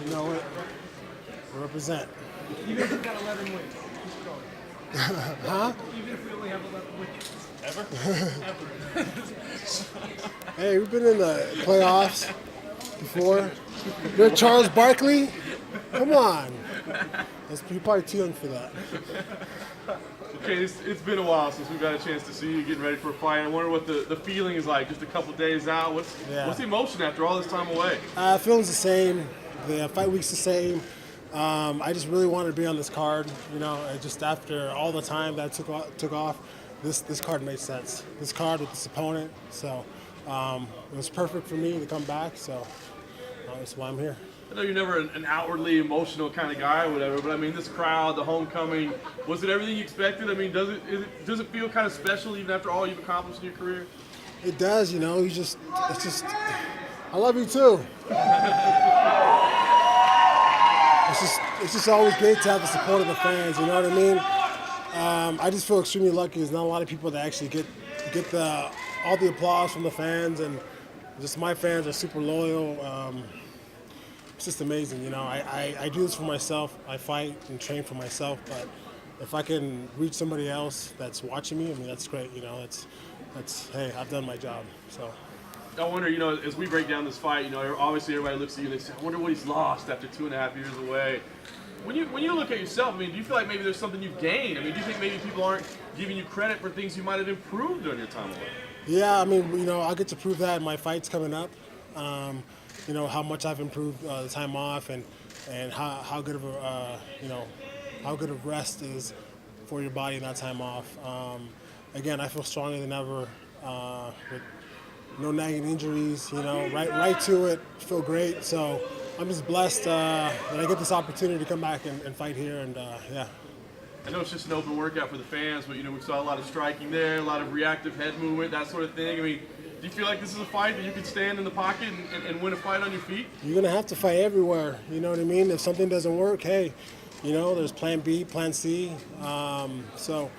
You know what? Represent. Even if we've got 11 wins, keep going. Huh? Even if we only have 11 wins. Ever? Ever. Hey, we've been in the playoffs before. You're Charles Barkley? Come on. You're probably too young for that. Okay, it's been a while since we've got a chance to see you getting ready for a fight. I wonder what the feeling is like just a couple days out. What's the emotion after all this time away? Feeling's the same. The fight week's the same. I just really wanted to be on this card. You know, just after all the time that I took off, this card made sense. This card with this opponent, so it was perfect for me to come back. So that's why I'm here. I know you're never an outwardly emotional kind of guy or whatever, but I mean, this crowd, the homecoming, was it everything you expected? I mean, does it feel kind of special even after all you've accomplished in your career? It does, you know. It's just, I love you too. It's just always great to have the support of the fans. You know what I mean? I just feel extremely lucky. There's not a lot of people that actually get all the applause from the fans, and just my fans are super loyal. It's just amazing, you know. I do this for myself. I fight and train for myself, but if I can reach somebody else that's watching me, I mean, that's great, you know. That's hey, I've done my job, so. I wonder, you know, as we break down this fight, you know, obviously everybody looks at you and they say, I wonder what he's lost after 2.5 years away. When you look at yourself, I mean, do you feel like maybe there's something you've gained? I mean, do you think maybe people aren't giving you credit for things you might have improved during your time away? Yeah, I mean, you know, I'll get to prove that in my fights coming up. You know, how much I've improved the time off and how good of a, you know, how good of rest is for your body in that time off. Again, I feel stronger than ever with no nagging injuries, you know, right to it, feel great. So I'm just blessed that I get this opportunity to come back and fight here, and yeah. I know it's just an open workout for the fans, but, you know, we saw a lot of striking there, a lot of reactive head movement, that sort of thing. I mean, do you feel like this is a fight that you can stand in the pocket and win a fight on your feet? You're going to have to fight everywhere, you know what I mean? If something doesn't work, hey, you know, there's plan B, plan C. So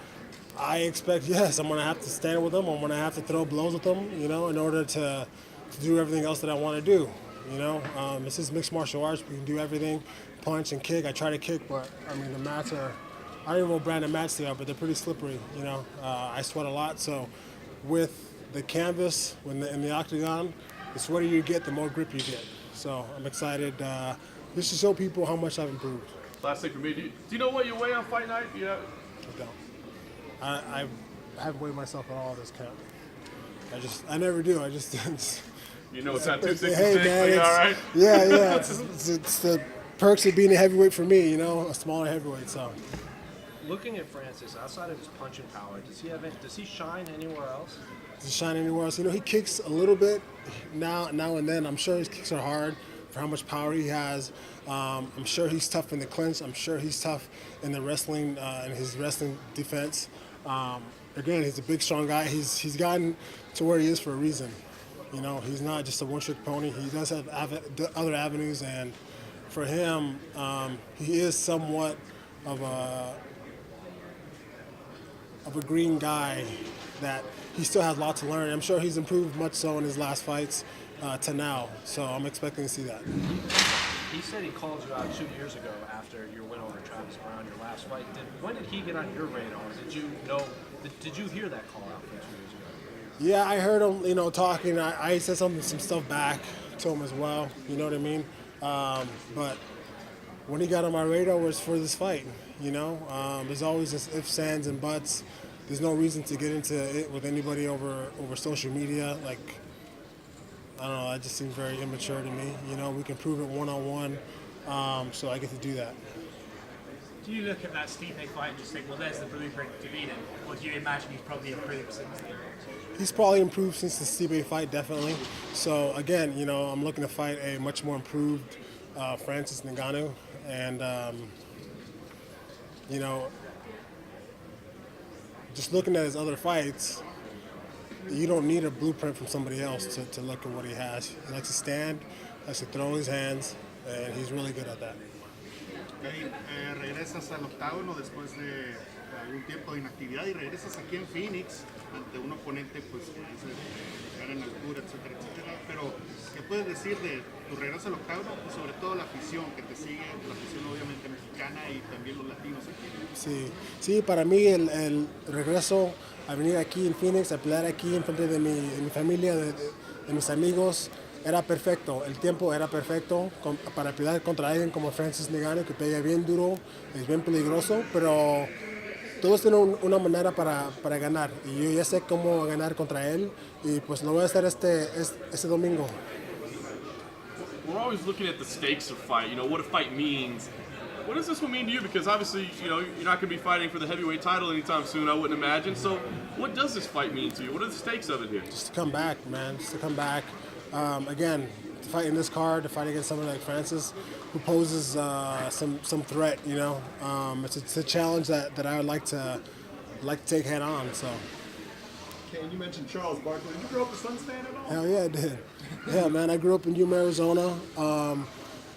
I expect, yes, I'm going to have to stand with them. I'm going to have to throw blows with them, you know, in order to do everything else that I want to do. You know, this is mixed martial arts. We can do everything, punch and kick. I try to kick, but, I mean, the mats are, I don't even know what brand of mats they are, but they're pretty slippery, you know. I sweat a lot, so with the canvas in the octagon, the sweatier you get, the more grip you get. So I'm excited just to show people how much I've improved. Last thing for me, do you know what you weigh on fight night? I don't. I haven't weighed myself at all this camp. I never do. I just. You know it's not 266, hey, man, but all right? Yeah. It's the perks of being a heavyweight for me, you know, a smaller heavyweight, so. Looking at Francis, outside of his punching power, does he shine anywhere else? Does he shine anywhere else? You know, he kicks a little bit now and then. I'm sure his kicks are hard for how much power he has. I'm sure he's tough in the clinch. I'm sure he's tough in the wrestling, in his wrestling defense. Again, he's a big, strong guy. He's gotten to where he is for a reason. You know, he's not just a one-trick pony. He does have other avenues, and for him, he is somewhat of a green guy that he still has a lot to learn. I'm sure he's improved much so in his last fights to now, so I'm expecting to see that. He said he called you out 2 years ago after your win over Travis Brown, your last fight. When did he get on your radar? Did you hear that call out from 2 years ago? Yeah, I heard him, you know, talking. I said some stuff back to him as well, you know what I mean? But when he got on my radar was for this fight, you know? There's always this ifs, ands, and buts. There's no reason to get into it with anybody over social media. Like, I don't know, that just seems very immature to me. You know, we can prove it one-on-one, so I get to do that. Do you look at that Stipe fight and just think, well, there's the blueprint to beat him? Or do you imagine he's probably improved since then? He's probably improved since the Stipe fight, definitely. So, again, you know, I'm looking to fight a much more improved Francis Ngannou. And, you know, just looking at his other fights, you don't need a blueprint from somebody else to look at what he has. He likes to stand, likes to throw his hands, and he's really good at that. Regresas al octágono después de algún tiempo de inactividad y regresas aquí en Phoenix ante un oponente pues que dice llegar en altura, etcétera, etcétera. Pero, ¿qué puedes decir de tu regreso al octágono y sobre todo la afición que te sigue, la afición obviamente mexicana y también los latinos aquí? Sí, para mí el regreso a venir aquí en Phoenix, a pelear aquí en frente de mi familia, de mis amigos, era perfecto. El tiempo era perfecto para pelear contra alguien como Francis Ngannou, que pega bien duro, es bien peligroso, pero todos tienen una manera para ganar. Y yo ya sé cómo ganar contra él, y pues lo voy a hacer este domingo. We're always looking at the stakes of fight, you know, what a fight means. What does this one mean to you? Because obviously, you know, you're not going to be fighting for the heavyweight title anytime soon, I wouldn't imagine. So what does this fight mean to you? What are the stakes of it here? Just to come back, man. Just to come back. Again, to fight in this card, to fight against someone like Francis, who poses some threat. You know, it's a challenge that I would like to take head on. So. Cain, you mentioned Charles Barkley. Did you grow up a Suns fan at all? Hell yeah, I did. Yeah, man. I grew up in Yuma, Arizona.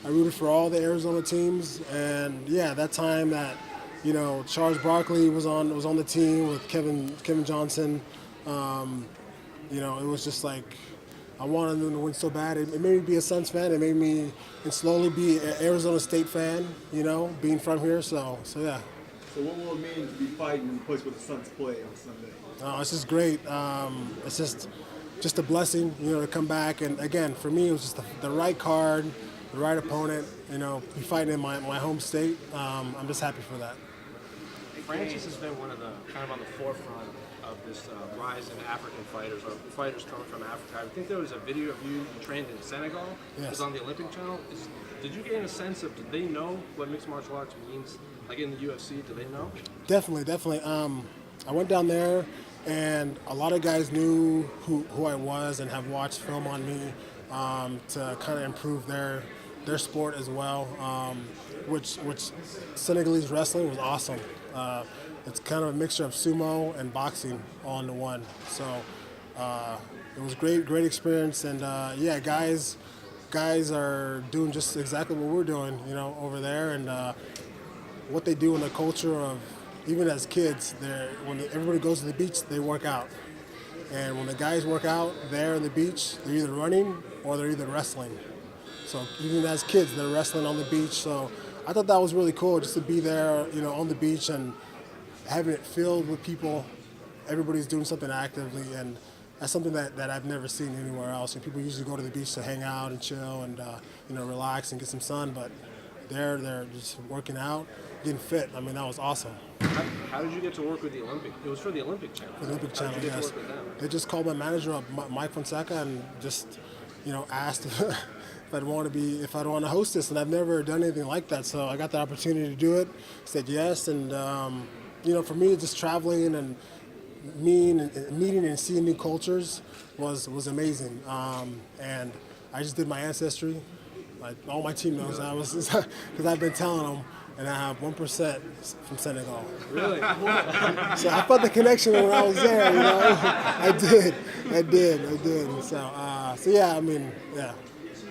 I rooted for all the Arizona teams, and yeah, that time that, you know, Charles Barkley was on the team with Kevin Johnson. You know, it was just like I wanted them to win so bad. It made me be a Suns fan. It made me slowly be an Arizona State fan. You know, being from here. So yeah. So what will it mean to be fighting in the place where the Suns play on Sunday? It's just great. It's just a blessing, you know, to come back. And again, for me, it was just the right card, the right opponent. You know, be fighting in my home state. I'm just happy for that. Francis has been one of the kind of on the forefront of this rise in African fighters, or fighters coming from Africa. I think there was a video of you trained in Senegal. Yes. It was on the Olympic channel. Did you gain a sense of, did they know what mixed martial arts means? Like in the UFC, do they know? Definitely. I went down there, and a lot of guys knew who I was and have watched film on me to kind of improve their sport as well, which Senegalese wrestling was awesome. It's kind of a mixture of sumo and boxing all into one. So it was great experience, and yeah, guys are doing just exactly what we're doing, you know, over there, and what they do in the culture of, even as kids, when everybody goes to the beach, they work out. And when the guys work out there on the beach, they're either running or they're either wrestling. So even as kids, they're wrestling on the beach. So I thought that was really cool, just to be there, you know, on the beach and having it filled with people. Everybody's doing something actively, and that's something that I've never seen anywhere else. And people usually go to the beach to hang out and chill and you know, relax and get some sun, but they're just working out, getting fit. I mean, that was awesome. How did you get to work with the Olympic? It was for the Olympic channel. The Olympic How channel, did you get yes. to work with them? They just called my manager up, Mike Fonseca, and just, you know, asked if I'd want to host this, and I've never done anything like that. So I got the opportunity to do it. Said yes, and you know, for me, just traveling and meeting and seeing new cultures was amazing. And I just did my ancestry. Like all my team knows that, because I've been telling them, and I have 1% from Senegal. Really? So I felt the connection when I was there, you know. I did. So yeah, I mean, yeah.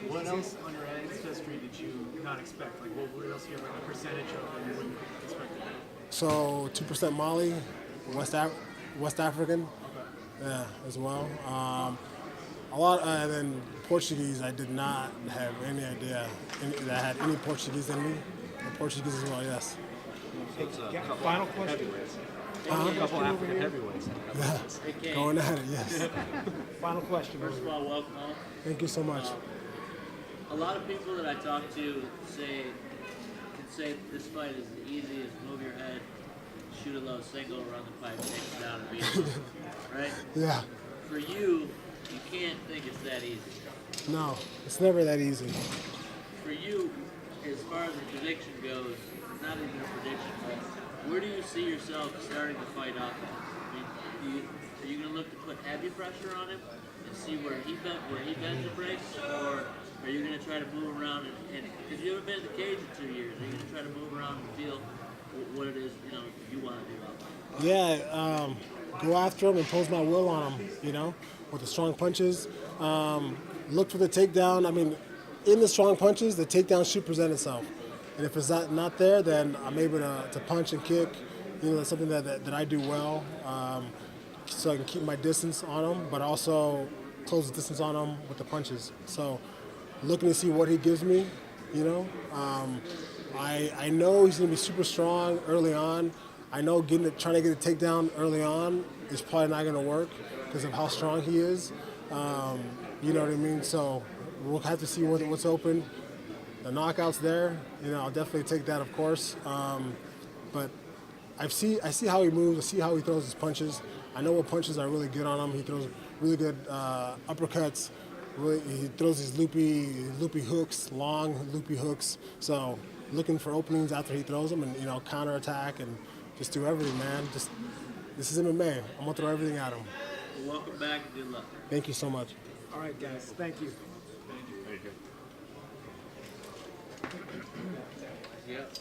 What else on your ancestry did you not expect? Like, what else do you have like a percentage of that you wouldn't expect to be? So 2% Mali, West African, yeah, as well. A lot, and then Portuguese. I did not have any idea that I had any Portuguese in me. Portuguese as well, yes. Final question. A couple African heavyweights. Hey, Cain, Going at it, yes. Final question. first of all, welcome home. Thank you so much. A lot of people that I talk to can say this fight is the easiest. Move your head, shoot a low single, run the pipe, take it down, and beat it. Right? Yeah. For you, you can't think it's that easy. No, it's never that easy. For you, as far as the prediction goes, not even a prediction, but where do you see yourself starting to fight off? I mean, are you going to look to put heavy pressure on him and see where he bends or breaks, or are you going to try to move around and because you haven't been in the cage in 2 years, are you going to try to move around and feel what it is you want to do out there? Yeah, go after him, impose my will on him, you know, with the strong punches. Look for the takedown. I mean, in the strong punches, the takedown should present itself. And if it's not there, then I'm able to punch and kick that's something that I do well, so I can keep my distance on him, but also close the distance on him with the punches. So looking to see what he gives me, I know he's going to be super strong early on. I know trying to get a takedown early on is probably not going to work because of how strong he is. You know what I mean? So we'll have to see what's open. The knockout's there. I'll definitely take that, of course. But I see how he moves. I see how he throws his punches. I know what punches are really good on him. He throws really good uppercuts. He throws these loopy hooks, long loopy hooks. So looking for openings after he throws them, and counterattack and just do everything, man. This is MMA. I'm gonna throw everything at him. Well, welcome back and good luck. Thank you so much. All right, guys. Thank you. Thank you. Yep.